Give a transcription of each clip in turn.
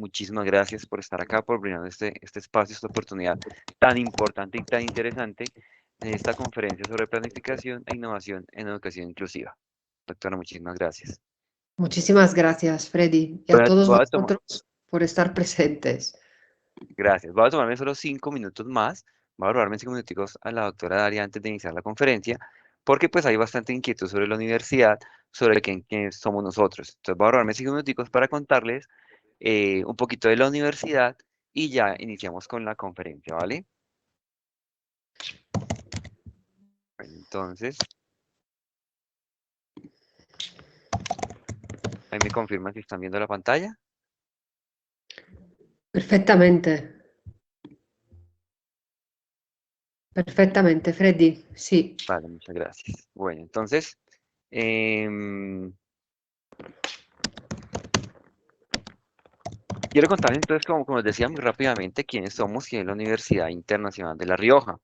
muchísimas gracias por estar acá, por brindar este espacio, esta oportunidad tan importante y tan interesante en esta conferencia sobre planificación e innovación en educación inclusiva. Doctora, muchísimas gracias. Muchísimas gracias, Freddy, y a todos Voy a tomar, vosotros por estar presentes. gracias. Voy a tomarme solo 5 minutos más. Voy a robarme 5 minuticos a la doctora Daria antes de iniciar la conferencia, porque pues hay bastante inquietud sobre la universidad, sobre quiénes somos nosotros. Entonces voy a robarme 5 minuticos para contarles un poquito de la universidad y ya iniciamos con la conferencia, ¿vale? Bueno, entonces, ahí me confirman si están viendo la pantalla. Perfectamente. Perfectamente, Freddy, sí. Vale, muchas gracias. Bueno, entonces, em, quiero contarles entonces, como les decía muy rápidamente, quiénes somos y es la Universidad Internacional de La Rioja.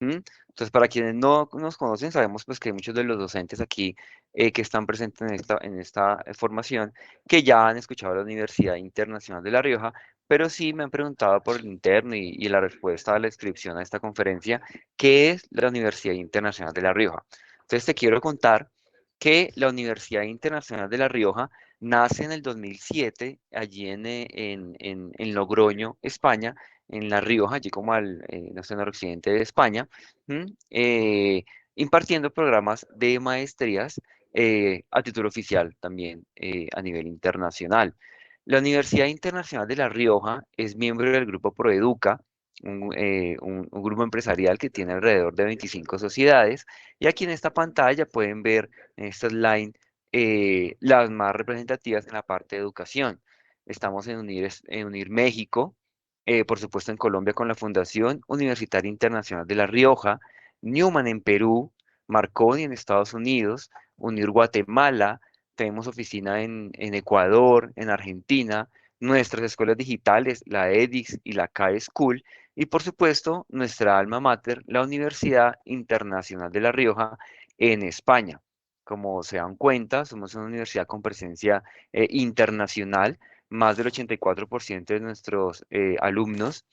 ¿Mm? Entonces, para quienes no nos conocen, sabemos pues que hay muchos de los docentes aquí que están presentes en esta formación que ya han escuchado la Universidad Internacional de La Rioja, pero sí me han preguntado por el interno y la respuesta a la inscripción a esta conferencia, ¿qué es la Universidad Internacional de La Rioja? Entonces, te quiero contar que la Universidad Internacional de La Rioja nace en el 2007, allí en Logroño, España, en La Rioja, allí como no sé, noroccidente de España, ¿m? Impartiendo programas de maestrías a título oficial también a nivel internacional. La Universidad Internacional de La Rioja es miembro del grupo Proeduca, un grupo empresarial que tiene alrededor de 25 sociedades, y aquí en esta pantalla pueden ver en esta slide las más representativas en la parte de educación. Estamos en Unir México, por supuesto en Colombia con la Fundación Universitaria Internacional de La Rioja, Newman en Perú, Marconi en Estados Unidos, Unir Guatemala, tenemos oficina en Ecuador, en Argentina, nuestras escuelas digitales, la EDIX y la CAE School, y por supuesto nuestra alma mater, la Universidad Internacional de La Rioja en España. Como se dan cuenta, somos una universidad con presencia internacional. Más del 84% de nuestros alumnos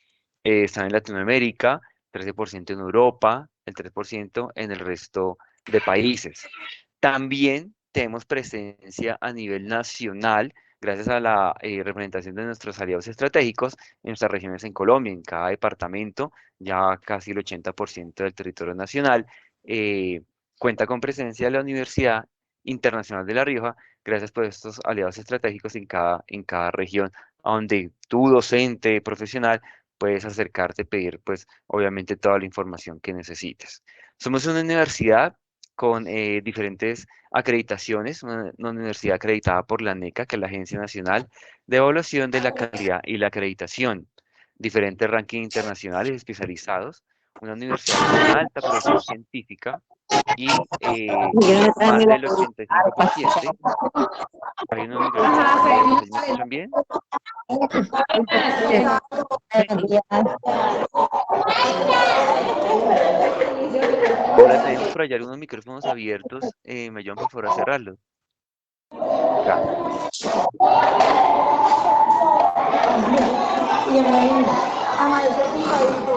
están en Latinoamérica, 13% en Europa, el 3% en el resto de países. También tenemos presencia a nivel nacional, gracias a la representación de nuestros aliados estratégicos en nuestras regiones en Colombia, en cada departamento, ya casi el 80% del territorio nacional. eh, Cuenta con presencia de la Universidad Internacional de La Rioja, gracias por estos aliados estratégicos en cada región, a donde tú, docente, profesional, puedes acercarte, pedir, pues, obviamente, toda la información que necesites. Somos una universidad con diferentes acreditaciones, una universidad acreditada por la NECA, que es la Agencia Nacional de Evaluación de la Calidad y la Acreditación, diferentes rankings internacionales especializados, una universidad con alta proyección científica y más del 85%. Hay unos micrófonos abiertos, ¿ahí me escuchan bien? Hola, tenemos por allá algunos micrófonos abiertos, me ayudan por favor a cerrarlos. Gracias. Y amanecer pintadito,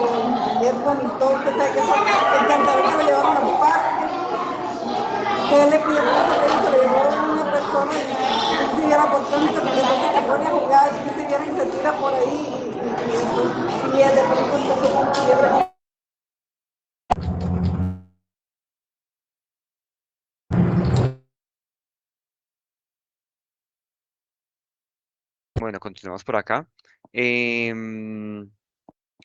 es bonito, que sabe que encantador que me llevaron a mi parque, que él le pidió que se le llevó una persona y siguiera por todo, entonces se pone a jugar y que se viera y se tira por ahí y de pronto empezó con fiebre. Bueno, continuamos por acá. Em,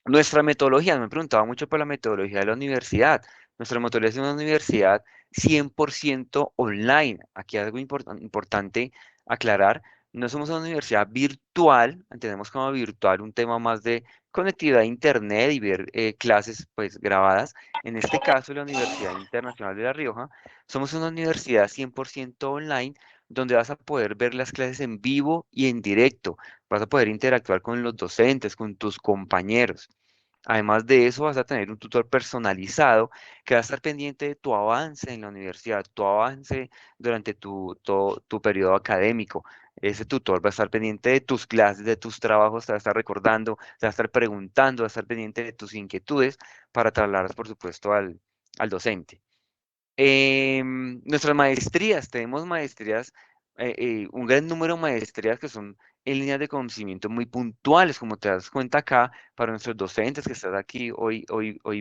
Nuestra metodología, me preguntaba mucho por la metodología de la universidad. Nuestra metodología es una universidad 100% online. Aquí algo importante aclarar. No somos una universidad virtual, entendemos como virtual un tema más de conectividad a internet y ver clases pues grabadas. En este caso, la Universidad Internacional de La Rioja, somos una universidad 100% online donde vas a poder ver las clases en vivo y en directo. Vas a poder interactuar con los docentes, con tus compañeros. Además de eso, vas a tener un tutor personalizado que va a estar pendiente de tu avance en la universidad, tu avance durante tu periodo académico. ese tutor va a estar pendiente de tus clases, de tus trabajos, te va a estar recordando, te va a estar preguntando, va a estar pendiente de tus inquietudes para trasladarlas, por supuesto, al docente. Nuestras maestrías, tenemos maestrías, un gran número de maestrías que son en líneas de conocimiento muy puntuales, como te das cuenta acá, para nuestros docentes que estás aquí hoy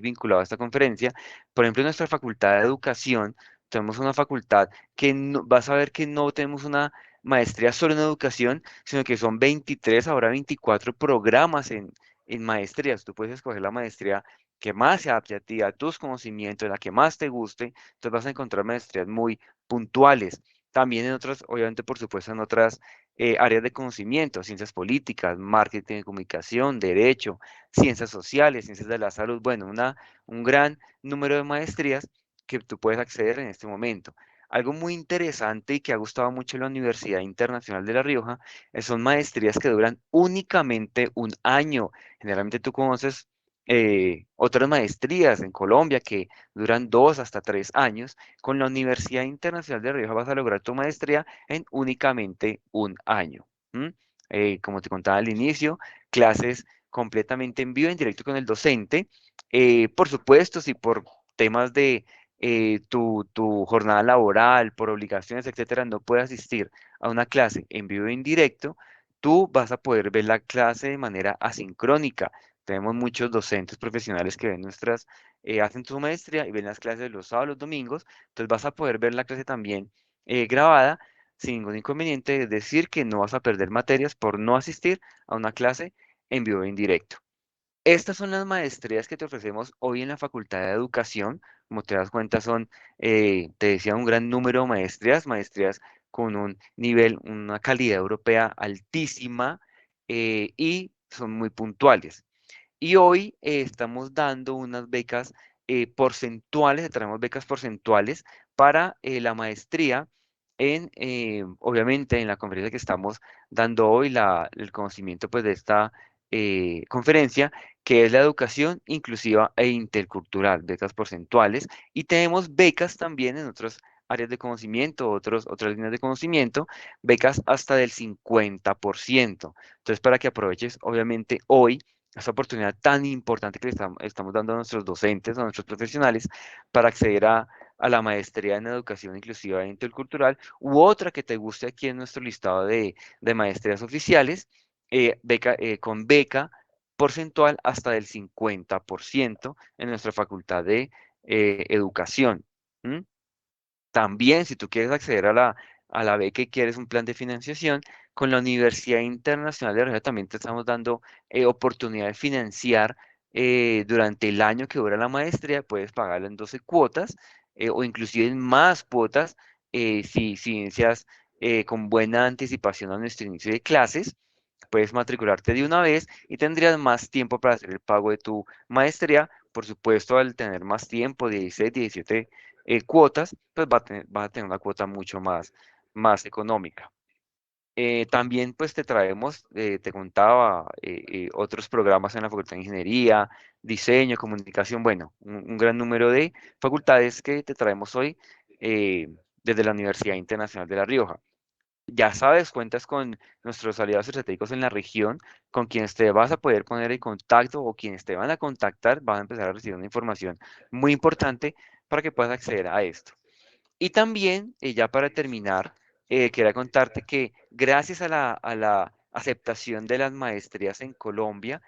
vinculado a esta conferencia. Por ejemplo, en nuestra facultad de educación, tenemos una facultad que vas a ver que no tenemos una maestría solo en educación, sino que son 23, ahora 24 programas en maestrías. Tú puedes escoger la maestría que más se adapte a ti, a tus conocimientos, la que más te guste. Entonces vas a encontrar maestrías muy puntuales. También en otras, obviamente, por supuesto, en otras áreas de conocimiento, ciencias políticas, marketing de comunicación, derecho, ciencias sociales, ciencias de la salud. Bueno, un gran número de maestrías que tú puedes acceder en este momento. Algo muy interesante y que ha gustado mucho en la Universidad Internacional de La Rioja son maestrías que duran únicamente un año. Generalmente tú conoces otras maestrías en Colombia que duran 2 hasta 3 años. Con la Universidad Internacional de Rioja vas a lograr tu maestría en únicamente un año. ¿M? Como te contaba al inicio, clases completamente en vivo, en directo con el docente. Por supuesto, si por temas de tu jornada laboral, por obligaciones, etcétera, no puedes asistir a una clase en vivo e en directo, tú vas a poder ver la clase de manera asincrónica. Tenemos muchos docentes profesionales que ven hacen su maestría y ven las clases los sábados, los domingos, entonces vas a poder ver la clase también grabada sin ningún inconveniente, es decir, que no vas a perder materias por no asistir a una clase en vivo e en directo. Estas son las maestrías que te ofrecemos hoy en la Facultad de Educación. Como te das cuenta, son, te decía, un gran número de maestrías, maestrías con un nivel, una calidad europea altísima y son muy puntuales. Y hoy estamos dando unas becas porcentuales, traemos becas porcentuales para la maestría obviamente, en la conferencia que estamos dando hoy, el conocimiento pues de esta conferencia, que es la educación inclusiva e intercultural, becas porcentuales. Y tenemos becas también en otras áreas de conocimiento, otras líneas de conocimiento, becas hasta del 50%. Entonces, para que aproveches, obviamente, hoy esta oportunidad tan importante que le estamos dando a nuestros docentes, a nuestros profesionales, para acceder a la maestría en educación inclusiva e intercultural, u otra que te guste aquí en nuestro listado de maestrías oficiales, con beca porcentual hasta del 50% en nuestra facultad de educación. ¿M? También, si tú quieres acceder a la beca y quieres un plan de financiación, con la Universidad Internacional de Rioja también te estamos dando oportunidad de financiar durante el año que dura la maestría. Puedes pagarla en 12 cuotas o inclusive en más cuotas si inicias con buena anticipación a nuestro inicio de clases. Puedes matricularte de una vez y tendrías más tiempo para hacer el pago de tu maestría. Por supuesto, al tener más tiempo, 16, 17 cuotas, pues vas a tener una cuota mucho más económica. También pues te traemos, te contaba, otros programas en la Facultad de Ingeniería, Diseño, Comunicación, bueno, un gran número de facultades que te traemos hoy desde la Universidad Internacional de La Rioja. Ya sabes, cuentas con nuestros aliados estratégicos en la región, con quienes te vas a poder poner en contacto o quienes te van a contactar, van a empezar a recibir una información muy importante para que puedas acceder a esto. Y también, ya para terminar, quería contarte que gracias a la aceptación de las maestrías en Colombia,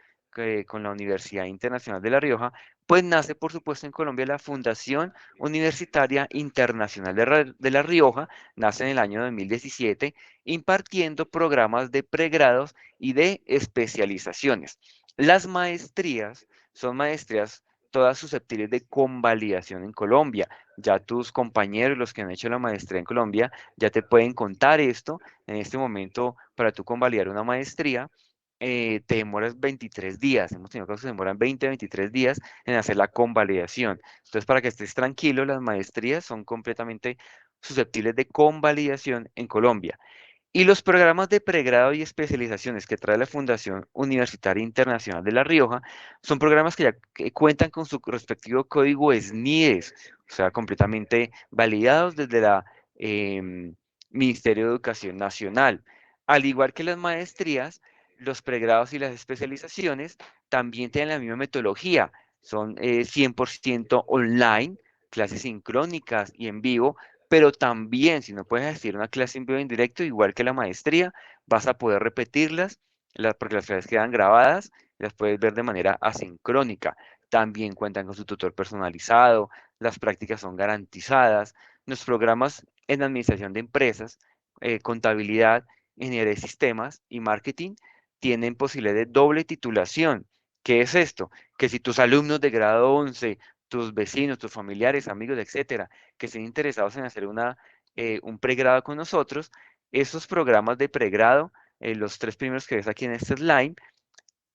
con la Universidad Internacional de La Rioja, pues nace, por supuesto, en Colombia la Fundación Universitaria Internacional de La Rioja, nace en el año 2017, impartiendo programas de pregrados y de especializaciones. Las maestrías son maestrías todas susceptibles de convalidación en Colombia. Ya tus compañeros, los que han hecho la maestría en Colombia, ya te pueden contar esto. En este momento, para tú convalidar una maestría, te demoras 23 días. Hemos tenido casos que demoran 20, 23 días en hacer la convalidación. Entonces, para que estés tranquilo, las maestrías son completamente susceptibles de convalidación en Colombia. Y los programas de pregrado y especializaciones que trae la Fundación Universitaria Internacional de La Rioja son programas que ya cuentan con su respectivo código SNIES, o sea, completamente validados desde la Ministerio de Educación Nacional. Al igual que las maestrías, los pregrados y las especializaciones también tienen la misma metodología. Son 100% online, clases sincrónicas y en vivo, pero también si no puedes asistir a una clase en vivo en directo, igual que la maestría, vas a poder repetirlas, porque las clases quedan grabadas, las puedes ver de manera asincrónica. También cuentan con su tutor personalizado, las prácticas son garantizadas. Los programas en administración de empresas, contabilidad, ingeniería de sistemas y marketing tienen posibilidad de doble titulación. ¿Qué es esto? Que si tus alumnos de grado 11, tus vecinos, tus familiares, amigos, etcétera, que estén interesados en hacer un pregrado con nosotros, esos programas de pregrado, los tres primeros que ves aquí en este slide,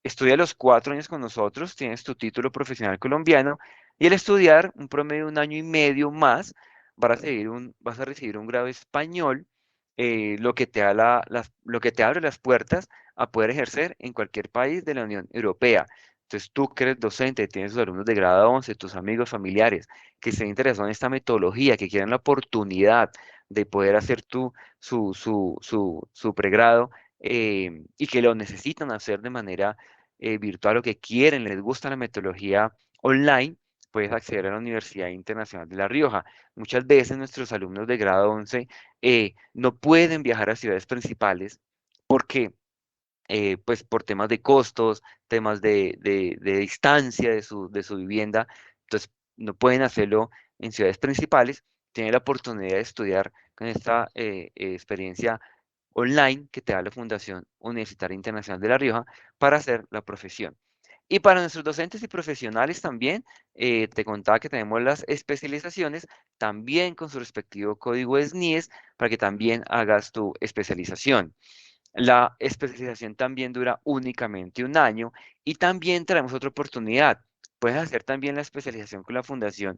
estudia los 4 años con nosotros, tienes tu título profesional colombiano y al estudiar un promedio de un año y medio más, vas a recibir un grado de español, lo que te da lo que te abre las puertas a poder ejercer en cualquier país de la Unión Europea. Entonces, tú que eres docente, tienes tus alumnos de grado 11, tus amigos, familiares, que estén interesados en esta metodología, que quieran la oportunidad de poder hacer su pregrado, y que lo necesitan hacer de manera virtual o que quieren, les gusta la metodología online, puedes acceder a la Universidad Internacional de La Rioja. Muchas veces nuestros alumnos de grado 11 no pueden viajar a ciudades principales porque, pues por temas de costos, temas de distancia de su vivienda, entonces no pueden hacerlo en ciudades principales, tienen la oportunidad de estudiar con esta experiencia online que te da la Fundación Universitaria Internacional de La Rioja para hacer la profesión. Y para nuestros docentes y profesionales también, te contaba que tenemos las especializaciones, también con su respectivo código SNIES, para que también hagas tu especialización. La especialización también dura únicamente un año y también tenemos otra oportunidad. Puedes hacer también la especialización con la Fundación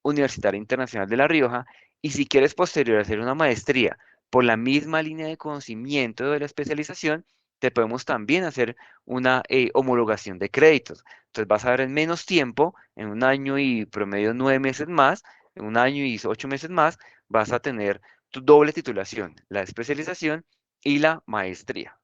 Universitaria Internacional de La Rioja y si quieres posterior hacer una maestría por la misma línea de conocimiento de la especialización, te podemos también hacer una homologación de créditos. Entonces vas a ver en menos tiempo, en un año y promedio 9 meses más, en un año y 8 meses más, vas a tener tu doble titulación, la especialización y la maestría.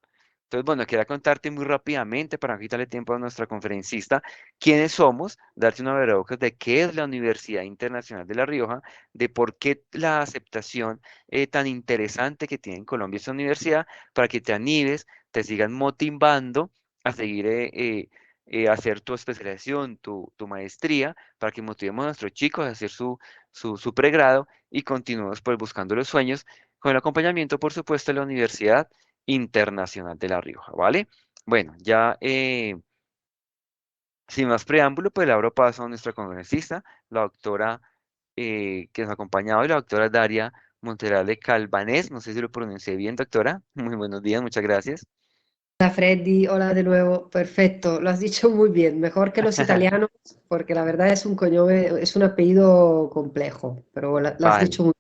Entonces, bueno, quería contarte muy rápidamente, para no quitarle tiempo a nuestra conferencista, quiénes somos, darte una abrebocas de qué es la Universidad Internacional de La Rioja, de por qué la aceptación tan interesante que tiene en Colombia esta universidad, para que te animes, te sigan motivando a seguir a hacer tu especialización, tu maestría, para que motivemos a nuestros chicos a hacer su pregrado y continuemos pues buscando los sueños con el acompañamiento, por supuesto, de la Universidad Internacional de La Rioja, ¿vale? Bueno, ya sin más preámbulo, pues le abro paso a nuestra conferencista, la doctora que nos ha acompañado, y la doctora Daria Monterale Calvanés. No sé si lo pronuncié bien, doctora. Muy buenos días, muchas gracias. Hola Freddy, hola de nuevo. Perfecto, lo has dicho muy bien, mejor que los italianos, porque la verdad es un cognome, es un apellido complejo, pero lo has Vale. dicho muy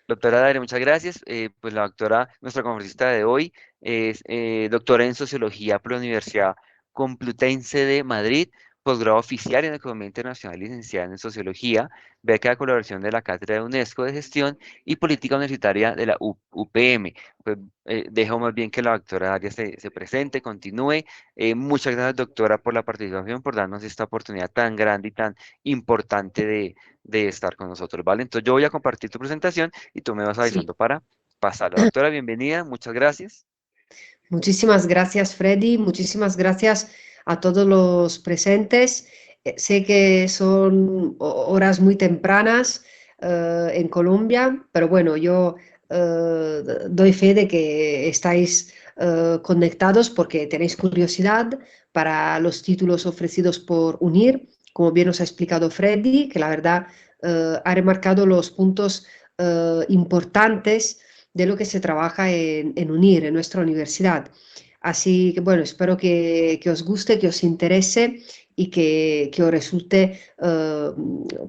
Doctora Daria, muchas gracias. Pues la doctora, nuestra conferencista de hoy, es doctora en Sociología por la Universidad Complutense de Madrid, posgrado oficial en Economía Internacional, licenciada en Sociología, beca de colaboración de la Cátedra de UNESCO de Gestión y Política Universitaria de la UPM. Pues dejo más bien que la doctora Daria se presente, continúe. Muchas gracias, doctora, por la participación, por darnos esta oportunidad tan grande y tan importante de estar con nosotros, ¿vale? Entonces yo voy a compartir tu presentación y tú me vas Sí, avisando para pasarla. Doctora, bienvenida, muchas gracias. muchísimas gracias Freddy, muchísimas gracias a todos los presentes. Sé que son horas muy tempranas en Colombia, pero bueno, yo doy fe de que estáis conectados porque tenéis curiosidad para los títulos ofrecidos por UNIR, como bien nos ha explicado Freddy, que la verdad ha remarcado los puntos importantes de lo que se trabaja en UNIR, en nuestra universidad. Así que bueno, espero que os guste, que os interese y que os resulte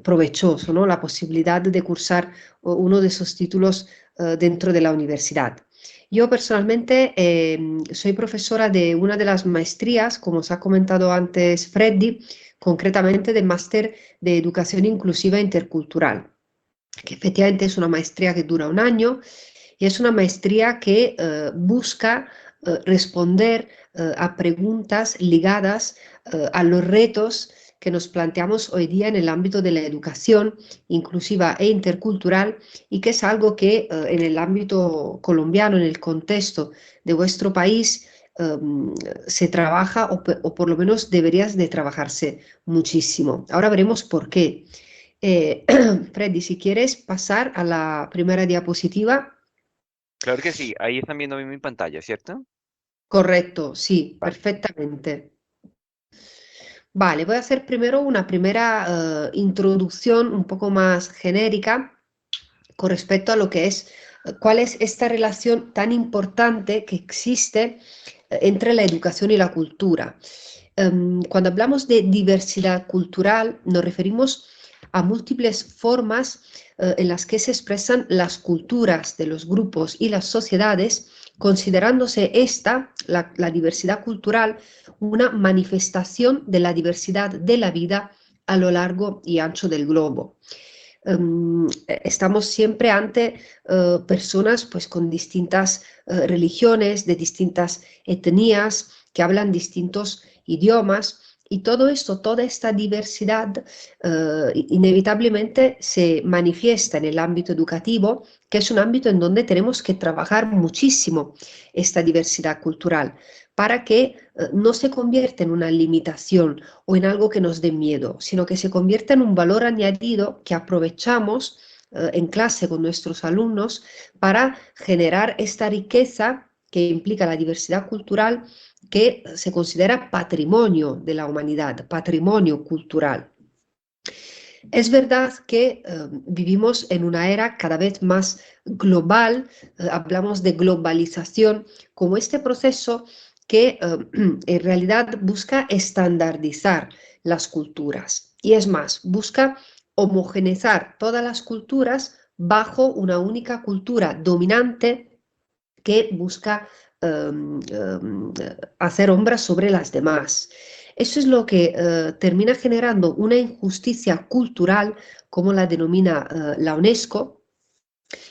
provechoso, ¿no? La posibilidad de cursar uno de esos títulos dentro de la universidad. Yo personalmente soy profesora de una de las maestrías, como os ha comentado antes Freddy, concretamente del máster de Educación Inclusiva Intercultural, que efectivamente es una maestría que dura un año y y es una maestría que busca responder a preguntas ligadas a los retos que nos planteamos hoy día en el ámbito de la educación inclusiva e intercultural, y que es algo que en el ámbito colombiano, en el contexto de vuestro país, se trabaja o por lo menos deberías de trabajarse muchísimo. Ahora veremos por qué. Freddy, si quieres pasar a la primera diapositiva. Claro que sí, ahí están viendo mi pantalla, ¿cierto? Correcto, sí, Vale. perfectamente. Vale, voy a hacer primero una primera introducción un poco más genérica con respecto a lo que es, cuál es esta relación tan importante que existe entre la educación y la cultura. Cuando hablamos de diversidad cultural, nos referimos a múltiples formas en las que se expresan las culturas de los grupos y las sociedades, considerándose la diversidad cultural, una manifestación de la diversidad de la vida a lo largo y ancho del globo. Estamos siempre ante personas pues, con distintas religiones, de distintas etnias, que hablan distintos idiomas, y todo esto, toda esta diversidad inevitablemente se manifiesta en el ámbito educativo, que es un ámbito en donde tenemos que trabajar muchísimo esta diversidad cultural para que no se convierta en una limitación o en algo que nos dé miedo, sino que se convierta en un valor añadido que aprovechamos en clase con nuestros alumnos para generar esta riqueza que implica la diversidad cultural, que se considera patrimonio de la humanidad, patrimonio cultural. Es verdad que vivimos en una era cada vez más global, hablamos de globalización como este proceso que en realidad busca estandarizar las culturas, y es más, busca homogeneizar todas las culturas bajo una única cultura dominante que busca hacer sombra sobre las demás. Eso es lo que termina generando una injusticia cultural, como la denomina la UNESCO,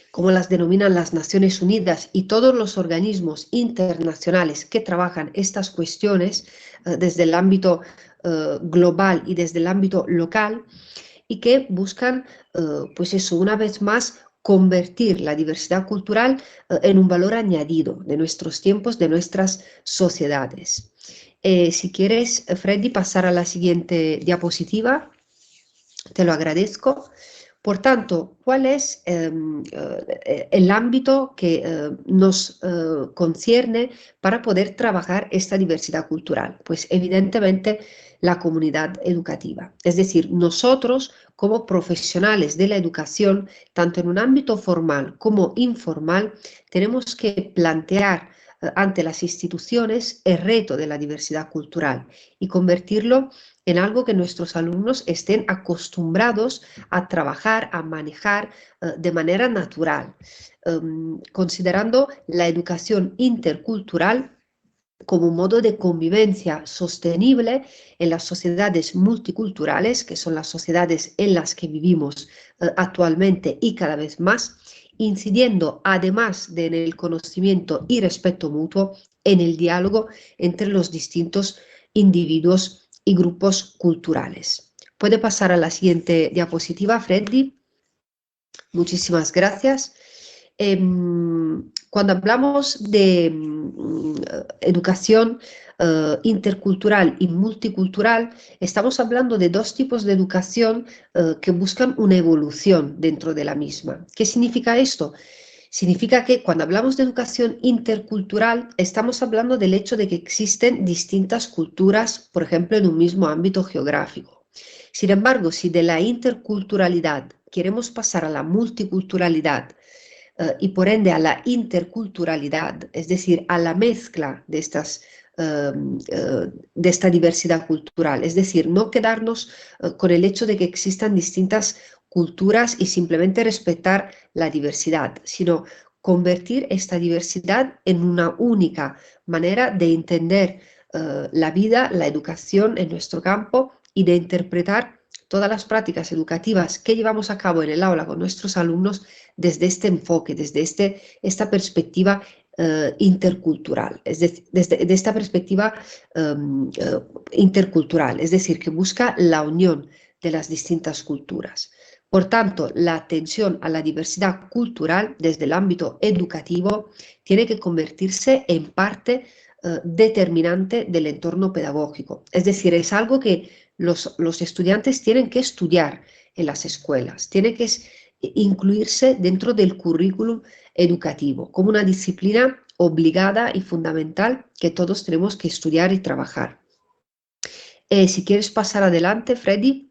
como las denominan las Naciones Unidas y todos los organismos internacionales que trabajan estas cuestiones desde el ámbito global y desde el ámbito local, y que buscan, pues eso, una vez más, convertir la diversidad cultural en un valor añadido de nuestros tiempos, de nuestras sociedades. Si quieres, Freddy, pasar a la siguiente diapositiva, te lo agradezco. Por tanto, ¿cuál es el ámbito que nos concierne para poder trabajar esta diversidad cultural? Pues evidentemente la comunidad educativa. Es decir, nosotros como profesionales de la educación, tanto en un ámbito formal como informal, tenemos que plantear ante las instituciones el reto de la diversidad cultural y convertirlo en algo que nuestros alumnos estén acostumbrados a trabajar, a manejar de manera natural, considerando la educación intercultural como un modo de convivencia sostenible en las sociedades multiculturales, que son las sociedades en las que vivimos actualmente y cada vez más, incidiendo además de en el conocimiento y respeto mutuo, en el diálogo entre los distintos individuos y grupos culturales. Puede pasar a la siguiente diapositiva, Freddy. Muchísimas gracias. Cuando hablamos de educación intercultural y multicultural, estamos hablando de dos tipos de educación que buscan una evolución dentro de la misma. ¿Qué significa esto? Significa que cuando hablamos de educación intercultural, estamos hablando del hecho de que existen distintas culturas, por ejemplo, en un mismo ámbito geográfico. Sin embargo, si de la interculturalidad queremos pasar a la multiculturalidad y por ende a la interculturalidad, es decir, a la mezcla de esta diversidad cultural, es decir, no quedarnos con el hecho de que existan distintas culturas y simplemente respetar la diversidad, sino convertir esta diversidad en una única manera de entender la vida, la educación en nuestro campo y de interpretar todas las prácticas educativas que llevamos a cabo en el aula con nuestros alumnos desde este enfoque, desde esta perspectiva intercultural, es decir, desde esta perspectiva intercultural, es decir, que busca la unión de las distintas culturas. Por tanto, la atención a la diversidad cultural desde el ámbito educativo tiene que convertirse en parte determinante del entorno pedagógico. Es decir, es algo que los estudiantes tienen que estudiar en las escuelas, tiene que incluirse dentro del currículum educativo como una disciplina obligada y fundamental que todos tenemos que estudiar y trabajar. Si quieres pasar adelante, Freddy.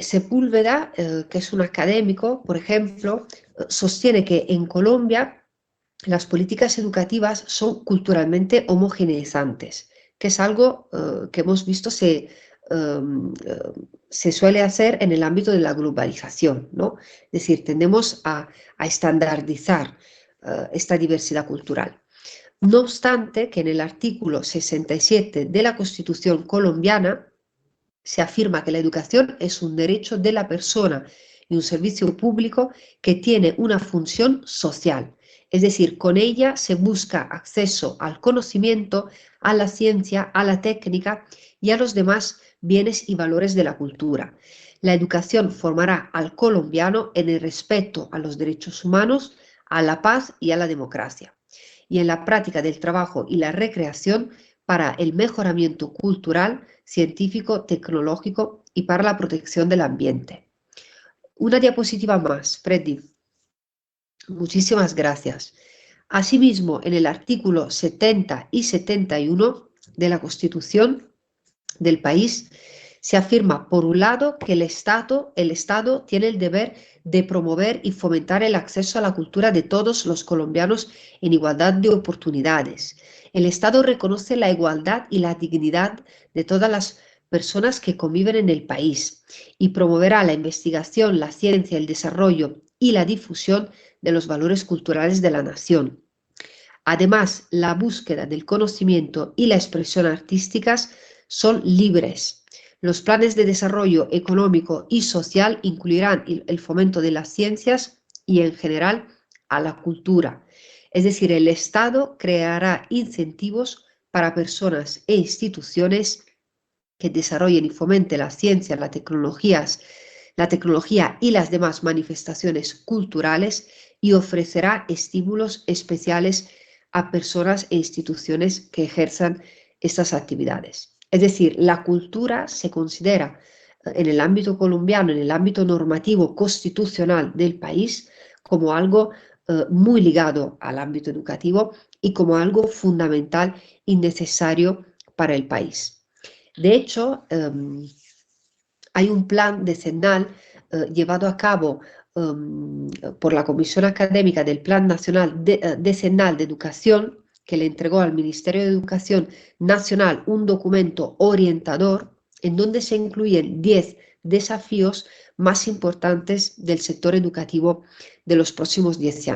Sepúlveda, que es un académico, por ejemplo, sostiene que en Colombia las políticas educativas son culturalmente homogeneizantes, que es algo que hemos visto se suele hacer en el ámbito de la globalización, ¿no? Es decir, tendemos a estandarizar esta diversidad cultural. No obstante, que en el artículo 67 de la Constitución colombiana se afirma que la educación es un derecho de la persona y un servicio público que tiene una función social. Es decir, con ella se busca acceso al conocimiento, a la ciencia, a la técnica y a los demás bienes y valores de la cultura. La educación formará al colombiano en el respeto a los derechos humanos, a la paz y a la democracia, y en la práctica del trabajo y la recreación para el mejoramiento cultural, científico, tecnológico y para la protección del ambiente. Una diapositiva más, Freddy. Muchísimas gracias. Asimismo, en el artículo 70 y 71 de la Constitución del país, se afirma, por un lado, que el Estado tiene el deber de promover y fomentar el acceso a la cultura de todos los colombianos en igualdad de oportunidades. El Estado reconoce la igualdad y la dignidad de todas las personas que conviven en el país y promoverá la investigación, la ciencia, el desarrollo y la difusión de los valores culturales de la nación. Además, la búsqueda del conocimiento y la expresión artísticas son libres. Los planes de desarrollo económico y social incluirán el fomento de las ciencias y, en general, a la cultura. Es decir, el Estado creará incentivos para personas e instituciones que desarrollen y fomenten la ciencia, la tecnología y las demás manifestaciones culturales y ofrecerá estímulos especiales a personas e instituciones que ejerzan estas actividades. Es decir, la cultura se considera en el ámbito colombiano, en el ámbito normativo constitucional del país, como algo muy ligado al ámbito educativo y como algo fundamental y necesario para el país. De hecho, hay un plan decenal llevado a cabo por la Comisión Académica del Plan Nacional Decenal de Educación, que le entregó al Ministerio de Educación Nacional un documento orientador en donde se incluyen 10 desafíos más importantes del sector educativo de los próximos 10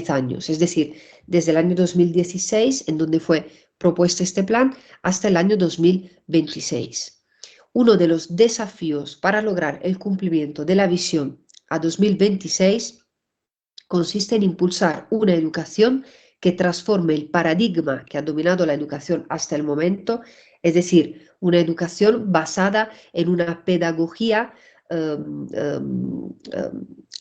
años, es decir, desde el año 2016, en donde fue propuesto este plan, hasta el año 2026. Uno de los desafíos para lograr el cumplimiento de la visión a 2026 consiste en impulsar una educación que transforme el paradigma que ha dominado la educación hasta el momento, es decir, una educación basada en una pedagogía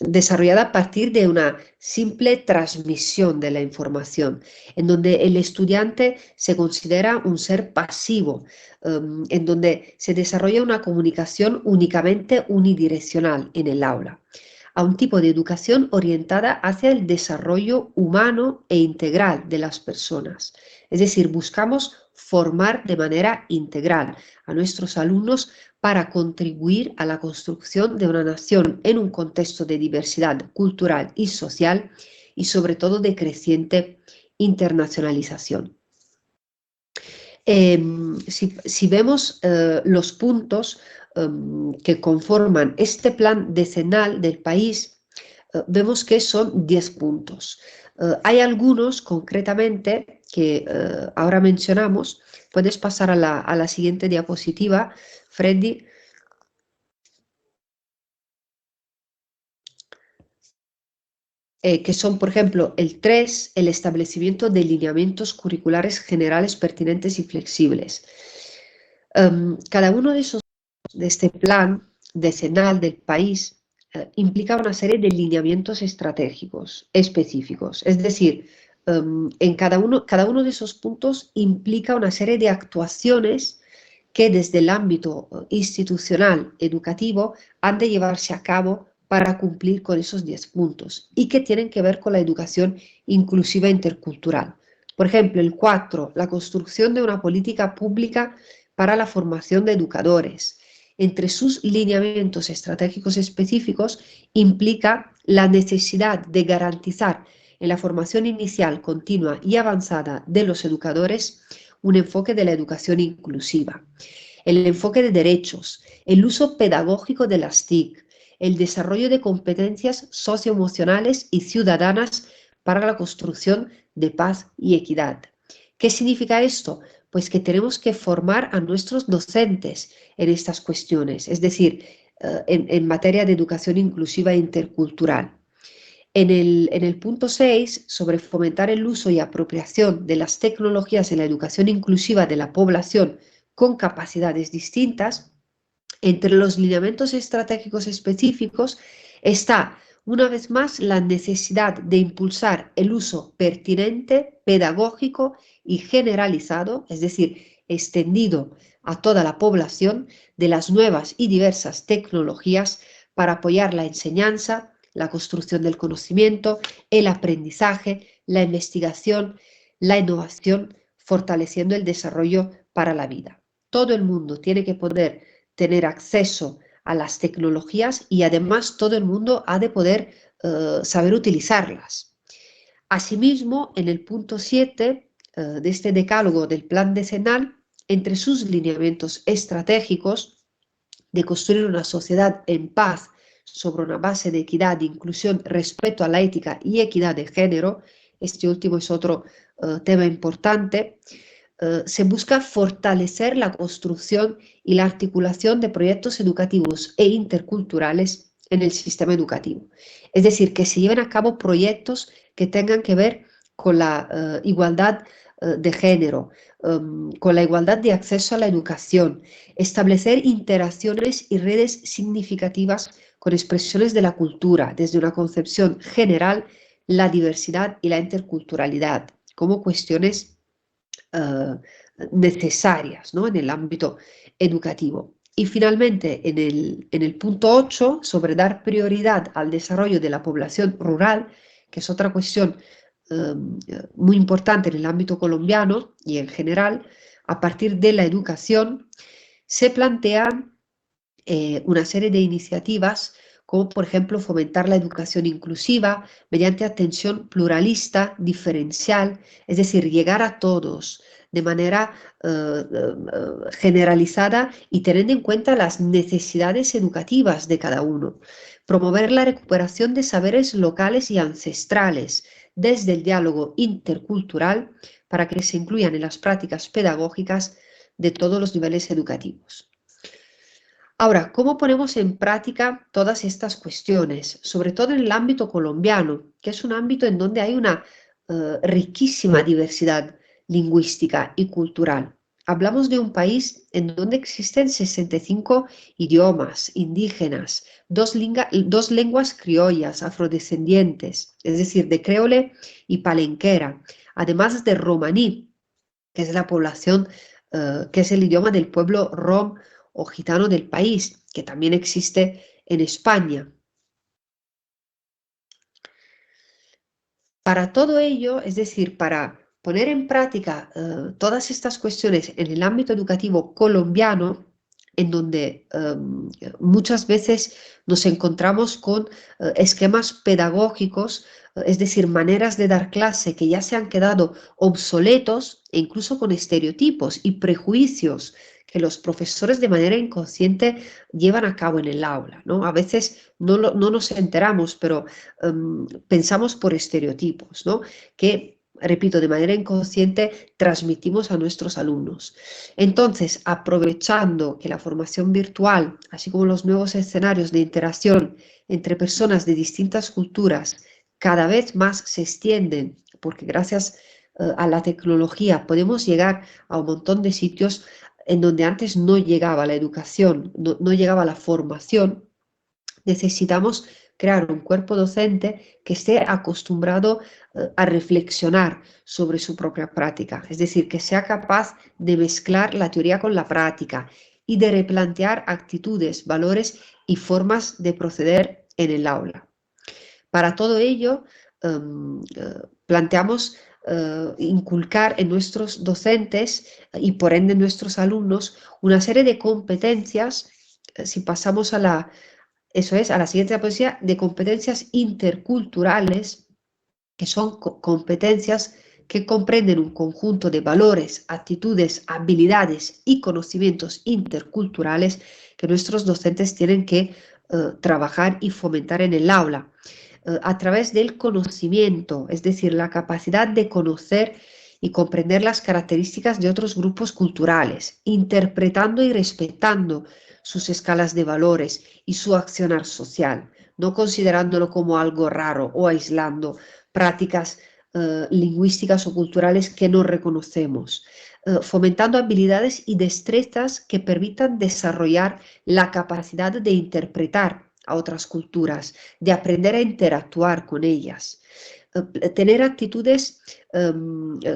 desarrollada a partir de una simple transmisión de la información, en donde el estudiante se considera un ser pasivo, en donde se desarrolla una comunicación únicamente unidireccional en el aula, a un tipo de educación orientada hacia el desarrollo humano e integral de las personas. Es decir, buscamos formar de manera integral a nuestros alumnos para contribuir a la construcción de una nación en un contexto de diversidad cultural y social y sobre todo de creciente internacionalización. Si vemos los puntos que conforman este plan decenal del país, vemos que son 10 puntos. Hay algunos concretamente que ahora mencionamos. Puedes pasar a la siguiente diapositiva, Freddy. que son, por ejemplo, el 3, el establecimiento de lineamientos curriculares generales pertinentes y flexibles. Cada uno de este plan decenal del país implica una serie de lineamientos estratégicos específicos. Es decir, en cada uno de esos puntos implica una serie de actuaciones que desde el ámbito institucional educativo han de llevarse a cabo para cumplir con esos 10 puntos y que tienen que ver con la educación inclusiva e intercultural. Por ejemplo, el 4, la construcción de una política pública para la formación de educadores. Entre sus lineamientos estratégicos específicos implica la necesidad de garantizar en la formación inicial, continua y avanzada de los educadores un enfoque de la educación inclusiva, el enfoque de derechos, el uso pedagógico de las TIC, el desarrollo de competencias socioemocionales y ciudadanas para la construcción de paz y equidad. ¿Qué significa esto? Pues que tenemos que formar a nuestros docentes en estas cuestiones, es decir, en materia de educación inclusiva e intercultural. En el punto 6, sobre fomentar el uso y apropiación de las tecnologías en la educación inclusiva de la población con capacidades distintas, entre los lineamientos estratégicos específicos está, una vez más, la necesidad de impulsar el uso pertinente, pedagógico y generalizado, es decir, extendido a toda la población, de las nuevas y diversas tecnologías para apoyar la enseñanza, la construcción del conocimiento, el aprendizaje, la investigación, la innovación, fortaleciendo el desarrollo para la vida. Todo el mundo tiene que poder tener acceso a las tecnologías y además todo el mundo ha de poder saber utilizarlas. Asimismo, en el punto 7 de este decálogo del plan decenal, entre sus lineamientos estratégicos de construir una sociedad en paz sobre una base de equidad, inclusión, respeto a la ética y equidad de género, este último es otro tema importante, se busca fortalecer la construcción y la articulación de proyectos educativos e interculturales en el sistema educativo. Es decir, que se lleven a cabo proyectos que tengan que ver con la igualdad de género, con la igualdad de acceso a la educación, establecer interacciones y redes significativas con expresiones de la cultura, desde una concepción general, la diversidad y la interculturalidad, como cuestiones necesarias, ¿no?, en el ámbito educativo. Y finalmente, en el punto 8, sobre dar prioridad al desarrollo de la población rural, que es otra cuestión muy importante en el ámbito colombiano y en general, a partir de la educación, se plantean una serie de iniciativas como por ejemplo fomentar la educación inclusiva mediante atención pluralista, diferencial, es decir, llegar a todos de manera generalizada y teniendo en cuenta las necesidades educativas de cada uno. Promover la recuperación de saberes locales y ancestrales desde el diálogo intercultural para que se incluyan en las prácticas pedagógicas de todos los niveles educativos. Ahora, ¿cómo ponemos en práctica todas estas cuestiones? Sobre todo en el ámbito colombiano, que es un ámbito en donde hay una riquísima diversidad lingüística y cultural. Hablamos de un país en donde existen 65 idiomas indígenas, dos lenguas criollas afrodescendientes, es decir, de creole y palenquera, además de romaní, que es la población, que es el idioma del pueblo rom o gitano del país, que también existe en España. Para todo ello, es decir, para poner en práctica todas estas cuestiones en el ámbito educativo colombiano, en donde muchas veces nos encontramos con esquemas pedagógicos, es decir, maneras de dar clase que ya se han quedado obsoletos e incluso con estereotipos y prejuicios que los profesores de manera inconsciente llevan a cabo en el aula, ¿no? A veces no nos enteramos, pero pensamos por estereotipos, ¿no?, que, repito, de manera inconsciente transmitimos a nuestros alumnos. Entonces, aprovechando que la formación virtual, así como los nuevos escenarios de interacción entre personas de distintas culturas, cada vez más se extienden, porque gracias a la tecnología podemos llegar a un montón de sitios en donde antes no llegaba la educación, no llegaba la formación. Necesitamos crear un cuerpo docente que esté acostumbrado a reflexionar sobre su propia práctica, es decir, que sea capaz de mezclar la teoría con la práctica y de replantear actitudes, valores y formas de proceder en el aula. Para todo ello, planteamos inculcar en nuestros docentes y por ende en nuestros alumnos una serie de competencias. Si pasamos a la siguiente diapositiva, de competencias interculturales, que son competencias que comprenden un conjunto de valores, actitudes, habilidades y conocimientos interculturales que nuestros docentes tienen que trabajar y fomentar en el aula a través del conocimiento, es decir, la capacidad de conocer y comprender las características de otros grupos culturales, interpretando y respetando sus escalas de valores y su accionar social, no considerándolo como algo raro o aislando prácticas lingüísticas o culturales que no reconocemos, fomentando habilidades y destrezas que permitan desarrollar la capacidad de interpretar a otras culturas, de aprender a interactuar con ellas, tener actitudes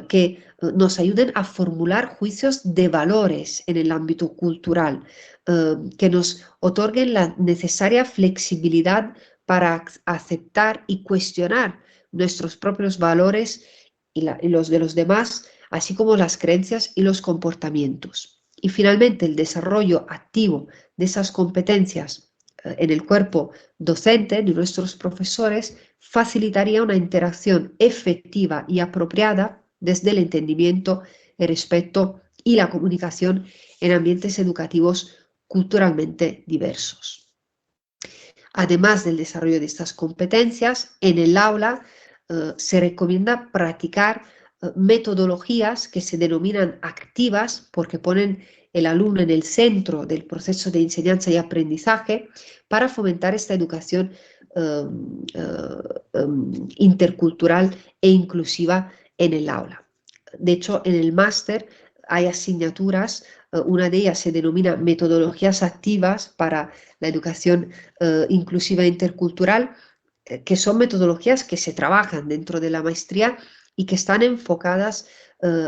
que nos ayuden a formular juicios de valores en el ámbito cultural, que nos otorguen la necesaria flexibilidad para aceptar y cuestionar nuestros propios valores y los de los demás, así como las creencias y los comportamientos. Y finalmente, el desarrollo activo de esas competencias en el cuerpo docente de nuestros profesores facilitaría una interacción efectiva y apropiada desde el entendimiento, el respeto y la comunicación en ambientes educativos culturalmente diversos. Además del desarrollo de estas competencias, en el aula se recomienda practicar metodologías que se denominan activas porque ponen el alumno en el centro del proceso de enseñanza y aprendizaje para fomentar esta educación intercultural e inclusiva en el aula. De hecho, en el máster hay asignaturas, una de ellas se denomina metodologías activas para la educación inclusiva e intercultural, que son metodologías que se trabajan dentro de la maestría y que están enfocadas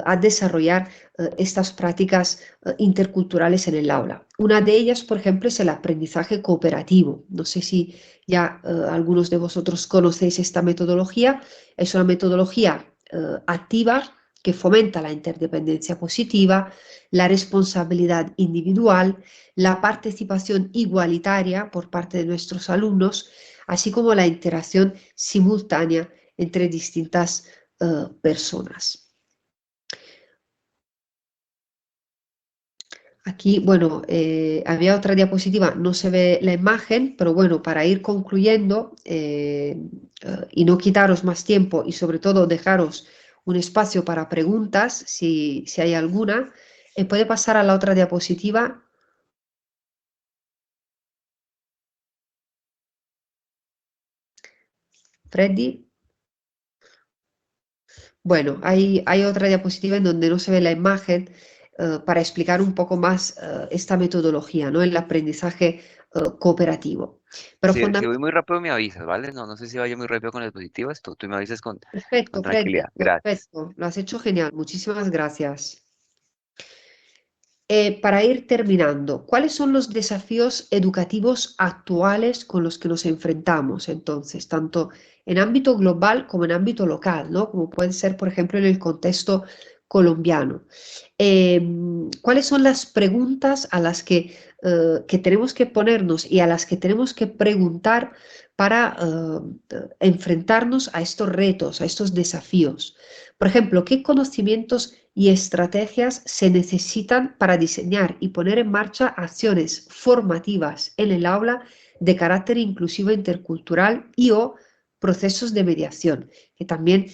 a desarrollar estas prácticas interculturales en el aula. Una de ellas, por ejemplo, es el aprendizaje cooperativo. No sé si ya algunos de vosotros conocéis esta metodología. Es una metodología activa que fomenta la interdependencia positiva, la responsabilidad individual, la participación igualitaria por parte de nuestros alumnos, así como la interacción simultánea entre distintas personas. Aquí, bueno, había otra diapositiva, no se ve la imagen, pero bueno, para ir concluyendo y no quitaros más tiempo y sobre todo dejaros un espacio para preguntas, si hay alguna, puede pasar a la otra diapositiva. Freddy. Bueno, hay otra diapositiva en donde no se ve la imagen para explicar un poco más esta metodología, ¿no? El aprendizaje cooperativo. Pero Si voy muy rápido me avisas, ¿vale? No sé si vaya muy rápido con el dispositivo, esto tú me avisas con perfecto, Freddy, tranquilidad. Gracias. perfecto. Lo has hecho genial. Muchísimas gracias. Para ir terminando, ¿cuáles son los desafíos educativos actuales con los que nos enfrentamos entonces, tanto en ámbito global como en ámbito local, ¿no? Como puede ser, por ejemplo, en el contexto colombiano? ¿Cuáles son las preguntas a las que tenemos que ponernos y a las que tenemos que preguntar para enfrentarnos a estos retos, a estos desafíos? Por ejemplo, ¿qué conocimientos y estrategias se necesitan para diseñar y poner en marcha acciones formativas en el aula de carácter inclusivo e intercultural y o procesos de mediación, que también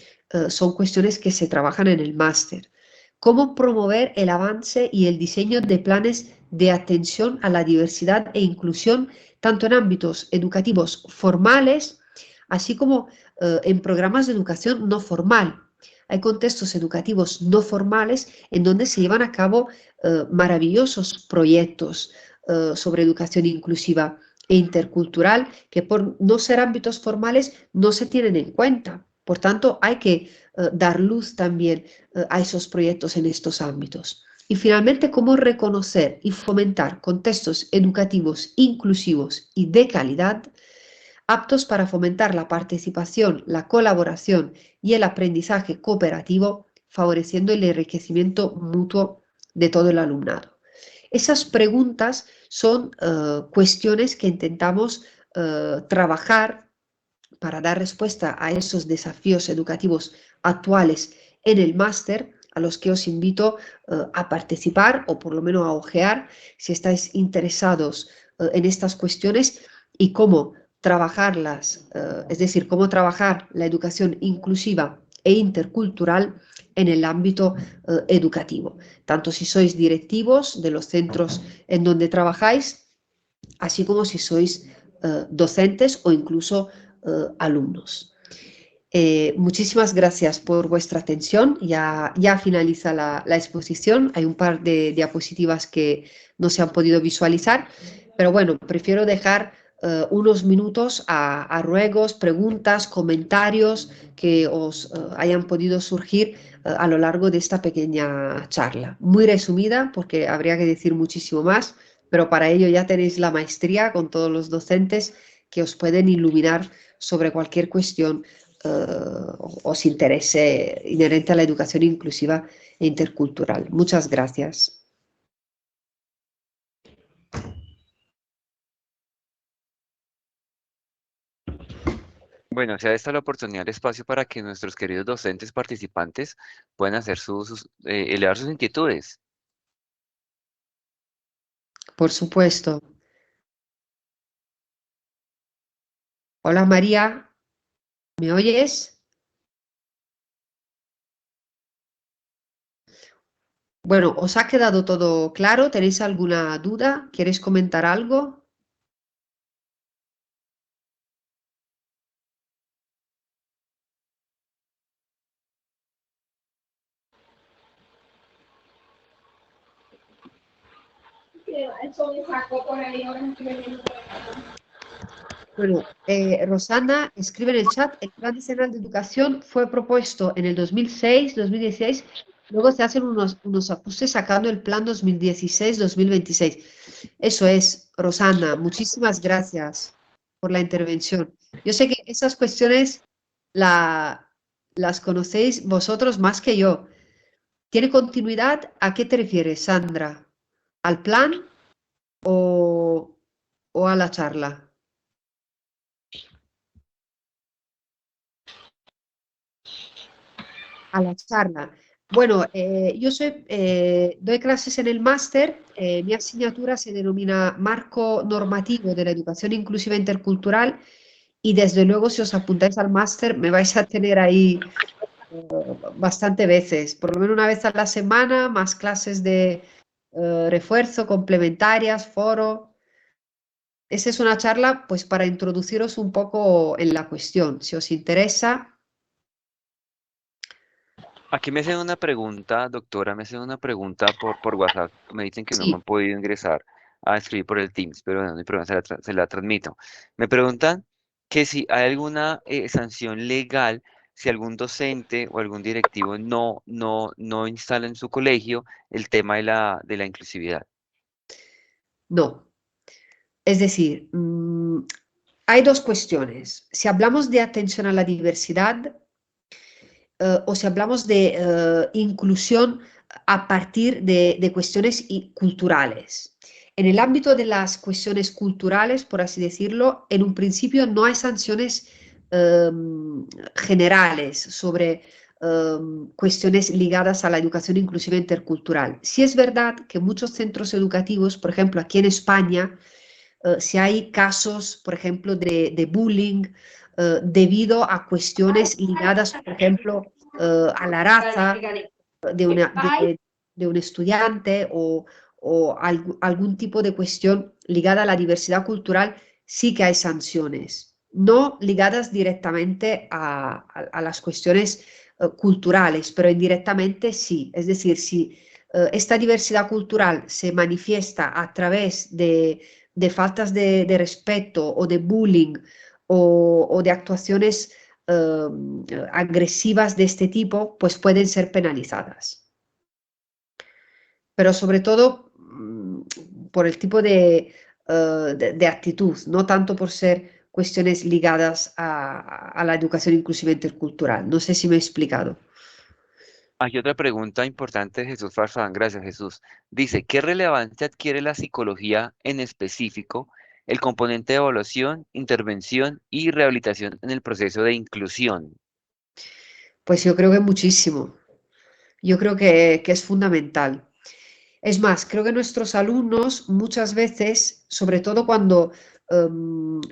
son cuestiones que se trabajan en el máster? ¿Cómo promover el avance y el diseño de planes de atención a la diversidad e inclusión, tanto en ámbitos educativos formales, así como en programas de educación no formal. Hay contextos educativos no formales en donde se llevan a cabo maravillosos proyectos sobre educación inclusiva e intercultural que por no ser ámbitos formales no se tienen en cuenta. Por tanto, hay que dar luz también a esos proyectos en estos ámbitos. Y finalmente, cómo reconocer y fomentar contextos educativos inclusivos y de calidad aptos para fomentar la participación, la colaboración y el aprendizaje cooperativo, favoreciendo el enriquecimiento mutuo de todo el alumnado. Esas preguntas son cuestiones que intentamos trabajar para dar respuesta a esos desafíos educativos actuales en el máster, a los que os invito a participar o por lo menos a ojear si estáis interesados en estas cuestiones y cómo trabajarlas, es decir, cómo trabajar la educación inclusiva e intercultural en el ámbito educativo, tanto si sois directivos de los centros en donde trabajáis, así como si sois docentes o incluso alumnos. Muchísimas gracias por vuestra atención. Ya finaliza la exposición. Hay un par de diapositivas que no se han podido visualizar, pero bueno, prefiero dejar unos minutos a ruegos, preguntas, comentarios que os hayan podido surgir a lo largo de esta pequeña charla. Muy resumida, porque habría que decir muchísimo más, pero para ello ya tenéis la maestría con todos los docentes que os pueden iluminar sobre cualquier cuestión os interese inherente a la educación inclusiva e intercultural. Muchas gracias. Bueno, sea esta la oportunidad, el espacio para que nuestros queridos docentes participantes puedan hacer elevar sus inquietudes. Por supuesto. Hola María, ¿me oyes? Bueno, ¿os ha quedado todo claro? ¿Tenéis alguna duda? ¿Queréis comentar algo? Bueno, Rosana escribe en el chat, el Plan Nacional de Educación fue propuesto en el 2006, 2016, luego se hacen unos ajustes sacando el plan 2016-2026. Eso es, Rosana, muchísimas gracias por la intervención. Yo sé que esas cuestiones las conocéis vosotros más que yo. ¿Tiene continuidad? ¿A qué te refieres, Sandra? ¿Al plan o a la charla? A la charla. Bueno, yo doy clases en el máster, mi asignatura se denomina Marco Normativo de la Educación Inclusiva Intercultural y desde luego si os apuntáis al máster me vais a tener ahí bastante veces, por lo menos una vez a la semana, más clases de refuerzo, complementarias, foro. Esa es una charla pues para introduciros un poco en la cuestión. Si os interesa, Aquí me hacen una pregunta, doctora, me hacen una pregunta por WhatsApp. Me dicen que no me sí. han podido ingresar a escribir por el Teams, pero bueno, no hay problema, se la transmito. Me preguntan que si hay alguna sanción legal si algún docente o algún directivo no instala en su colegio el tema de la inclusividad. No. Es decir, hay dos cuestiones. Si hablamos de atención a la diversidad o si hablamos de inclusión a partir de cuestiones culturales. En el ámbito de las cuestiones culturales, por así decirlo, en un principio no hay sanciones generales sobre cuestiones ligadas a la educación inclusiva intercultural. Sí es verdad que muchos centros educativos, por ejemplo, aquí en España, si hay casos, por ejemplo, de bullying debido a cuestiones ligadas, por ejemplo, a la raza de, de un estudiante o algún tipo de cuestión ligada a la diversidad cultural, sí que hay sanciones. no ligadas directamente a las cuestiones culturales, pero indirectamente sí. Es decir, si esta diversidad cultural se manifiesta a través de faltas de respeto o de bullying o de actuaciones agresivas de este tipo, pues pueden ser penalizadas. Pero sobre todo por el tipo de actitud, no tanto por ser cuestiones ligadas a la educación inclusiva intercultural. No sé si me he explicado. Hay otra pregunta importante de Jesús Farfán, gracias Jesús. Dice, ¿qué relevancia adquiere la psicología en específico, el componente de evaluación, intervención y rehabilitación en el proceso de inclusión? Pues yo creo que muchísimo. Yo creo que es fundamental. Es más, creo que nuestros alumnos muchas veces, sobre todo cuando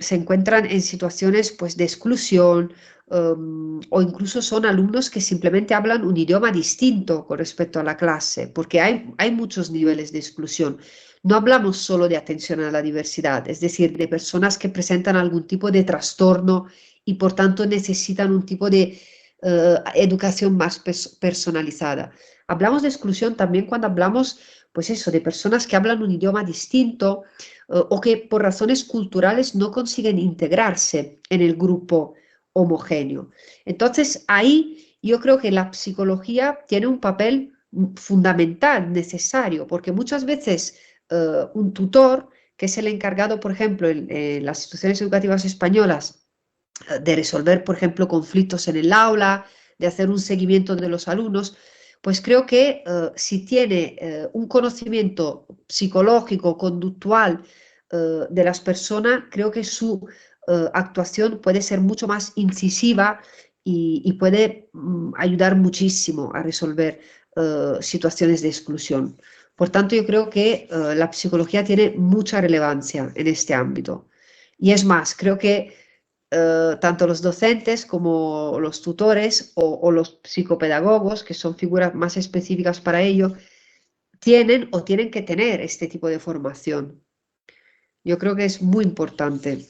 se encuentran en situaciones pues, de exclusión o incluso son alumnos que simplemente hablan un idioma distinto con respecto a la clase, porque hay muchos niveles de exclusión. No hablamos solo de atención a la diversidad, es decir, de personas que presentan algún tipo de trastorno y por tanto necesitan un tipo de educación más personalizada. Hablamos de exclusión también cuando hablamos, pues eso, de personas que hablan un idioma distinto o que por razones culturales no consiguen integrarse en el grupo homogéneo. Entonces, ahí yo creo que la psicología tiene un papel fundamental, necesario, porque muchas veces un tutor, que es el encargado, por ejemplo, en las instituciones educativas españolas, de resolver, por ejemplo, conflictos en el aula, de hacer un seguimiento de los alumnos, pues creo que si tiene un conocimiento psicológico, conductual de las personas, creo que su actuación puede ser mucho más incisiva y puede ayudar muchísimo a resolver situaciones de exclusión. Por tanto, yo creo que la psicología tiene mucha relevancia en este ámbito. Y es más, creo que tanto los docentes como los tutores o los psicopedagogos, que son figuras más específicas para ello, tienen o tienen que tener este tipo de formación. Yo creo que es muy importante.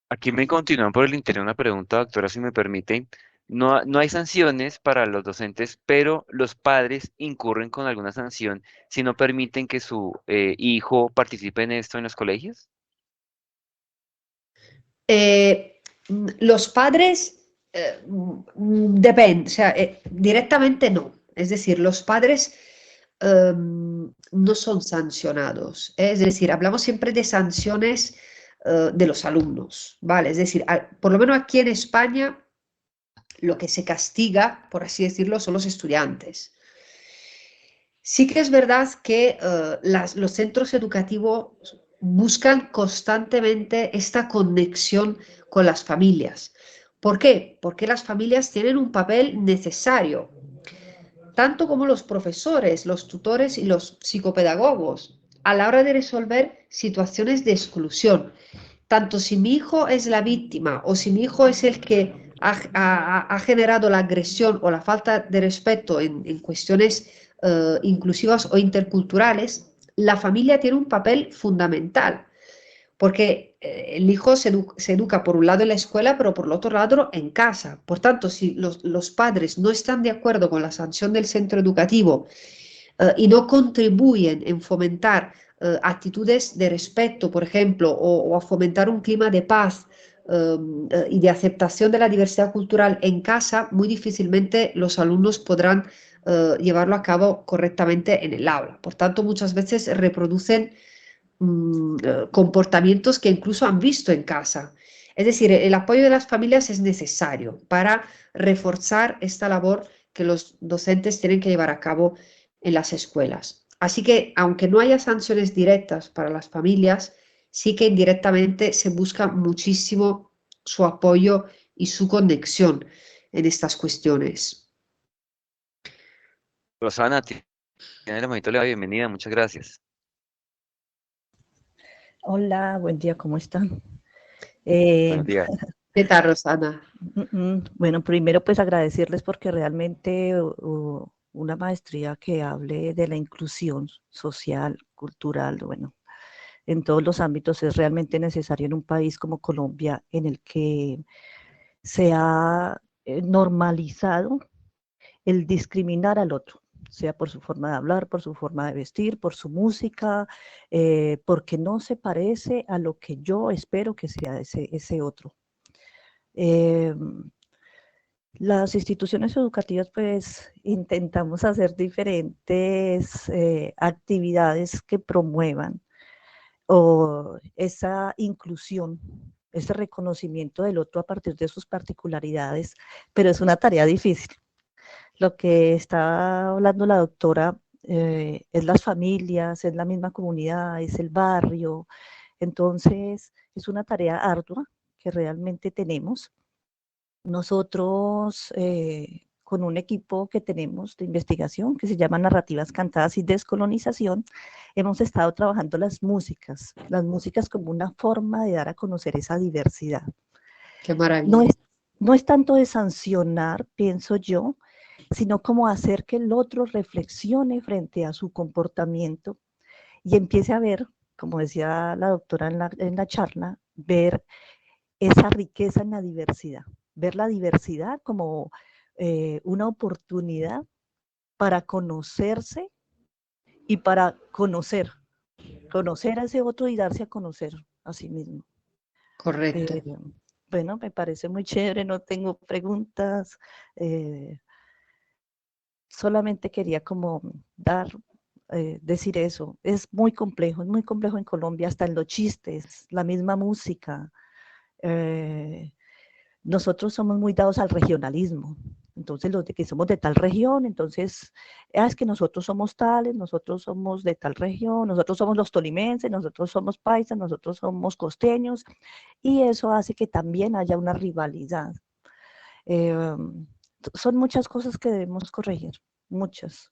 Aquí me continúan por el interior una pregunta, doctora, si me permite. No hay sanciones para los docentes, pero los padres incurren con alguna sanción si no permiten que su hijo participe en esto en los colegios. Los padres depende, o sea, directamente no. Es decir, los padres no son sancionados. Es decir, hablamos siempre de sanciones de los alumnos, ¿vale? Es decir, por lo menos aquí en España lo que se castiga, por así decirlo, son los estudiantes. Sí que es verdad que los centros educativos buscan constantemente esta conexión con las familias. ¿Por qué? Porque las familias tienen un papel necesario, tanto como los profesores, los tutores y los psicopedagogos, a la hora de resolver situaciones de exclusión. Tanto si mi hijo es la víctima o si mi hijo es el que ha generado la agresión o la falta de respeto en cuestiones inclusivas o interculturales, la familia tiene un papel fundamental, porque el hijo se educa por un lado en la escuela, pero por el otro lado en casa. Por tanto, si los padres no están de acuerdo con la sanción del centro educativo y no contribuyen en fomentar actitudes de respeto, por ejemplo, o a fomentar un clima de paz y de aceptación de la diversidad cultural en casa, muy difícilmente los alumnos podrán llevarlo a cabo correctamente en el aula. Por tanto, muchas veces reproducen comportamientos que incluso han visto en casa. Es decir, el apoyo de las familias es necesario para reforzar esta labor que los docentes tienen que llevar a cabo en las escuelas. Así que, aunque no haya sanciones directas para las familias, sí que indirectamente se busca muchísimo su apoyo y su conexión en estas cuestiones. Rosana, tiene el momento, le doy la bienvenida, muchas gracias. Hola, buen día, ¿cómo están? Buenos días. ¿Qué tal, Rosana? Bueno, primero pues agradecerles porque realmente una maestría que hable de la inclusión social, cultural, bueno, en todos los ámbitos es realmente necesario en un país como Colombia, en el que se ha normalizado el discriminar al otro, sea por su forma de hablar, por su forma de vestir, por su música, porque no se parece a lo que yo espero que sea ese otro. Eh, las instituciones educativas pues intentamos hacer diferentes actividades que promuevan o esa inclusión, ese reconocimiento del otro a partir de sus particularidades, pero es una tarea difícil. Lo que está hablando la doctora es las familias, es la misma comunidad, es el barrio. Entonces, es una tarea ardua que realmente tenemos. Nosotros, con un equipo que tenemos de investigación que se llama Narrativas Cantadas y Descolonización, hemos estado trabajando las músicas como una forma de dar a conocer esa diversidad. Qué maravilla. No es tanto de sancionar, pienso yo, sino como hacer que el otro reflexione frente a su comportamiento y empiece a ver, como decía la doctora en la charla, ver esa riqueza en la diversidad, ver la diversidad como una oportunidad para conocerse y para conocer a ese otro y darse a conocer a sí mismo. Correcto. Bueno, me parece muy chévere, no tengo preguntas. Solamente quería como decir eso. Es muy complejo en Colombia, hasta en los chistes, la misma música. Nosotros somos muy dados al regionalismo. Entonces, los de que somos de tal región, entonces, es que nosotros somos tales, nosotros somos de tal región, nosotros somos los tolimenses, nosotros somos paisas, nosotros somos costeños, y eso hace que también haya una rivalidad. Son muchas cosas que debemos corregir, muchas.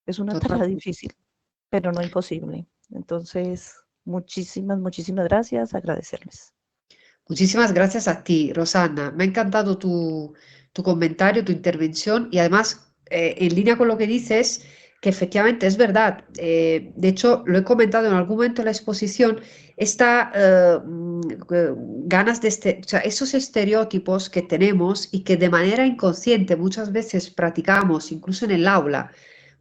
Es una tarea difícil, pero no imposible. Entonces, muchísimas gracias, agradecerles. Muchísimas gracias a ti, Rosana. Me ha encantado tu comentario, tu intervención y además, en línea con lo que dices, que efectivamente es verdad. De hecho, lo he comentado en algún momento en la exposición, esta ganas de o sea, esos estereotipos que tenemos y que de manera inconsciente muchas veces practicamos, incluso en el aula.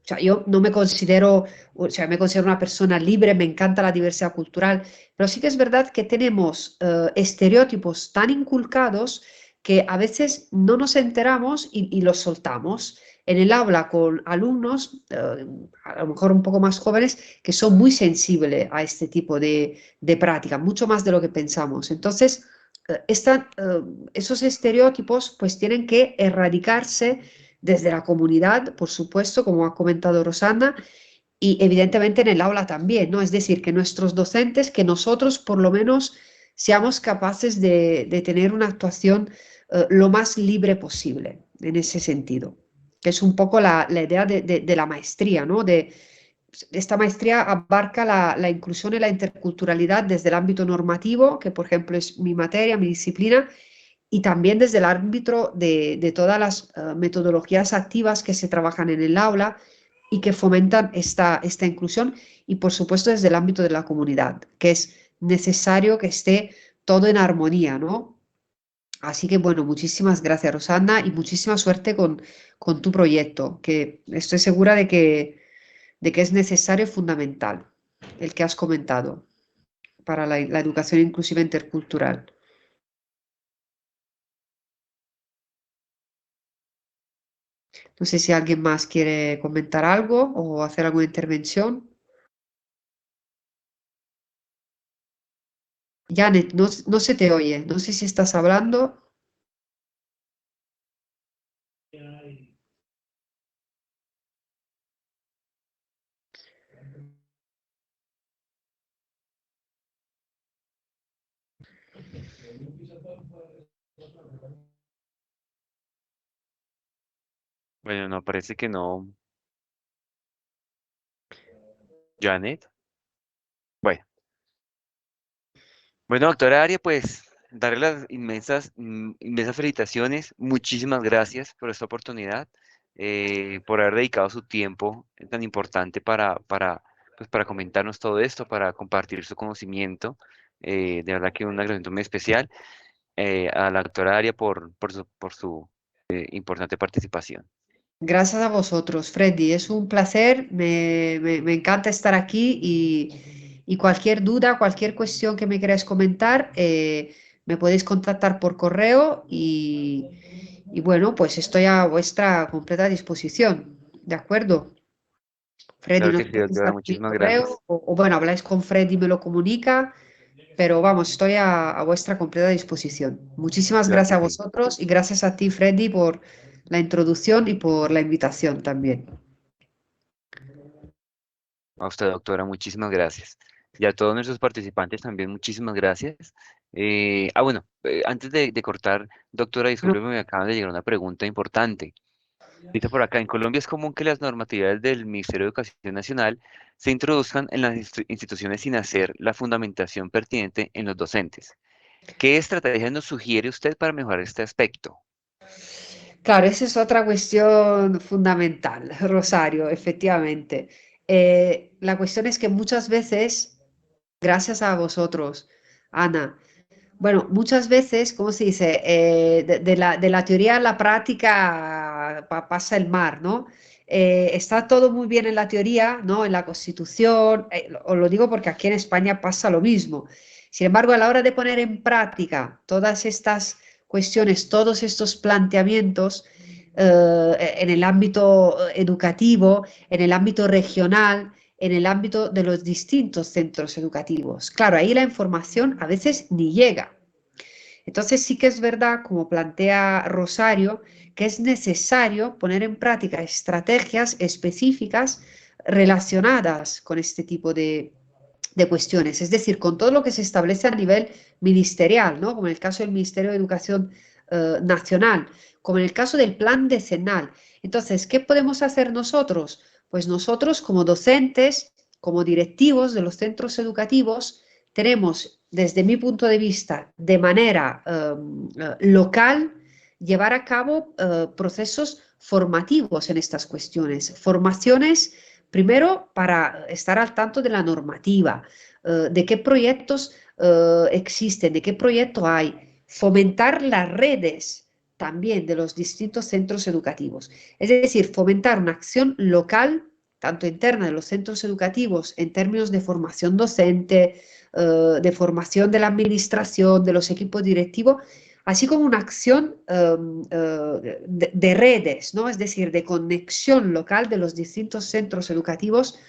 O sea, yo no me considero, o sea, me considero una persona libre, me encanta la diversidad cultural, pero sí que es verdad que tenemos estereotipos tan inculcados que a veces no nos enteramos y los soltamos. En el aula con alumnos, a lo mejor un poco más jóvenes, que son muy sensibles a este tipo de práctica, mucho más de lo que pensamos. Entonces, esos estereotipos pues tienen que erradicarse desde la comunidad, por supuesto, como ha comentado Rosana, y evidentemente en el aula también, ¿no? Es decir, que nuestros docentes, que nosotros por lo menos seamos capaces de tener una actuación lo más libre posible en ese sentido, que es un poco la idea de la maestría, ¿no? Esta maestría abarca la inclusión y la interculturalidad desde el ámbito normativo, que por ejemplo es mi materia, mi disciplina, y también desde el ámbito de todas las metodologías activas que se trabajan en el aula y que fomentan esta inclusión y por supuesto desde el ámbito de la comunidad, que es necesario que esté todo en armonía, ¿no? Así que bueno, muchísimas gracias Rosana y muchísima suerte con tu proyecto, que estoy segura de que es necesario y fundamental el que has comentado para la educación inclusiva intercultural. No sé si alguien más quiere comentar algo o hacer alguna intervención. Janet, no se te oye. No sé si estás hablando. Bueno, no, parece que no. Janet. Bueno, bueno, doctora Aria, pues darle las inmensas felicitaciones. Muchísimas gracias por esta oportunidad, por haber dedicado su tiempo tan importante pues para comentarnos todo esto, para compartir su conocimiento. De verdad que un agradecimiento muy especial a la doctora Aria por su importante participación. Gracias a vosotros, Freddy. Es un placer, me encanta estar aquí y cualquier duda, cualquier cuestión que me queráis comentar, me podéis contactar por correo y bueno, pues estoy a vuestra completa disposición. ¿De acuerdo? Freddy, Claro no que sé sí, si doctora, sabes mi muchísimas correo gracias. o bueno, habláis con Freddy y me lo comunica, pero vamos, estoy a vuestra completa disposición. Muchísimas Claro que gracias a sí. vosotros y gracias a ti, Freddy, por la introducción y por la invitación también. A usted, doctora, muchísimas gracias. Y a todos nuestros participantes también, muchísimas gracias. Bueno, antes de cortar, doctora, Bueno, disculpe, me acaba de llegar una pregunta importante. Dice por acá, en Colombia es común que las normatividades del Ministerio de Educación Nacional se introduzcan en las instituciones sin hacer la fundamentación pertinente en los docentes. ¿Qué estrategia nos sugiere usted para mejorar este aspecto? claro, esa es otra cuestión fundamental, Rosario, efectivamente. La cuestión es que muchas veces, gracias a vosotros, Ana, bueno, muchas veces, ¿cómo se dice? De la teoría a la práctica pasa el mar, ¿no? Está todo muy bien en la teoría, ¿no? En la Constitución, os lo digo porque aquí en España pasa lo mismo. Sin embargo, a la hora de poner en práctica todas estas cuestiones, todos estos planteamientos en el ámbito educativo, en el ámbito regional, en el ámbito de los distintos centros educativos. Claro, ahí la información a veces ni llega. Entonces sí que es verdad, como plantea Rosario, que es necesario poner en práctica estrategias específicas relacionadas con este tipo de cuestiones, es decir, con todo lo que se establece a nivel ministerial, ¿no? Como en el caso del Ministerio de Educación Nacional, como en el caso del plan decenal. Entonces, ¿qué podemos hacer nosotros? Pues nosotros como docentes, como directivos de los centros educativos, tenemos, desde mi punto de vista, de manera local, llevar a cabo procesos formativos en estas cuestiones, formaciones primero para estar al tanto de la normativa, de qué proyectos existen, de qué proyecto hay, fomentar las redes también de los distintos centros educativos. Es decir, fomentar una acción local, tanto interna de los centros educativos en términos de formación docente, de formación de la administración, de los equipos directivos, así como una acción de redes, ¿no? Es decir, de conexión local de los distintos centros educativos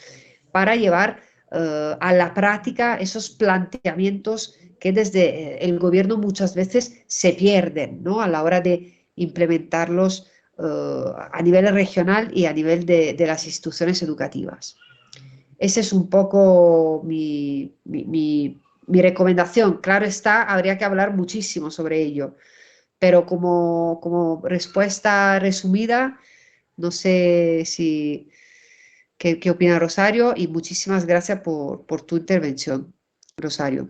para llevar a la práctica esos planteamientos que desde el gobierno muchas veces se pierden, ¿no? A la hora de implementarlos a nivel regional y a nivel de las instituciones educativas. Esa es un poco mi recomendación. Claro está, habría que hablar muchísimo sobre ello, pero como respuesta resumida, no sé si qué opina Rosario y muchísimas gracias por tu intervención, Rosario.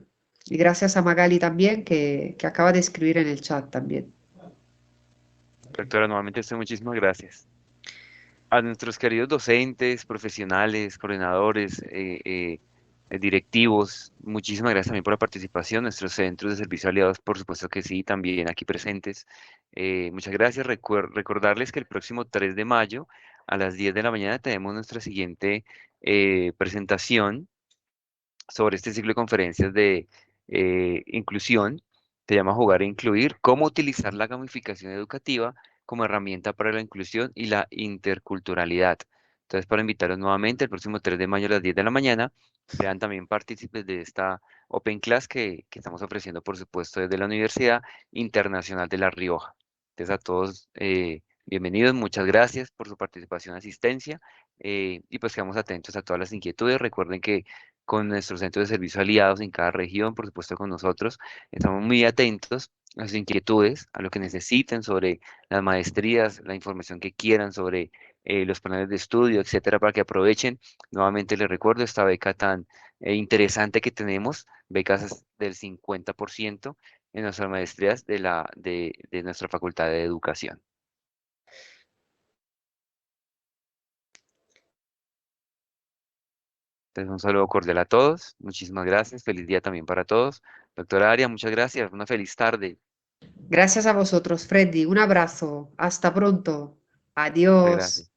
Y gracias a Magali también, que acaba de escribir en el chat también. Doctora, nuevamente usted, muchísimas gracias. A nuestros queridos docentes, profesionales, coordinadores, directivos, muchísimas gracias también por la participación. Nuestros centros de servicio aliados, por supuesto que sí, también aquí presentes. Muchas gracias. Recordarles que el próximo 3 de mayo a las 10 de la mañana tenemos nuestra siguiente presentación sobre este ciclo de conferencias de inclusión. Se llama Jugar e Incluir, cómo utilizar la gamificación educativa como herramienta para la inclusión y la interculturalidad. Entonces, para invitarlos nuevamente el próximo 3 de mayo a las 10 de la mañana, sean también partícipes de esta Open Class que estamos ofreciendo, por supuesto, desde la Universidad Internacional de La Rioja. Entonces, a todos, bienvenidos, muchas gracias por su participación, asistencia, y pues quedamos atentos a todas las inquietudes. Recuerden que con nuestros centros de servicio aliados en cada región, por supuesto con nosotros. Estamos muy atentos a sus inquietudes, a lo que necesiten sobre las maestrías, la información que quieran sobre los planes de estudio, etcétera, para que aprovechen. Nuevamente les recuerdo esta beca tan interesante que tenemos, becas del 50% en nuestras maestrías de nuestra Facultad de Educación. Entonces, un saludo cordial a todos. Muchísimas gracias. Feliz día también para todos. Doctora Aria, muchas gracias. Una feliz tarde. Gracias a vosotros, Freddy. Un abrazo. Hasta pronto. Muchas Adiós. gracias.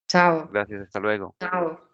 Chao. Gracias. Hasta luego. Chao.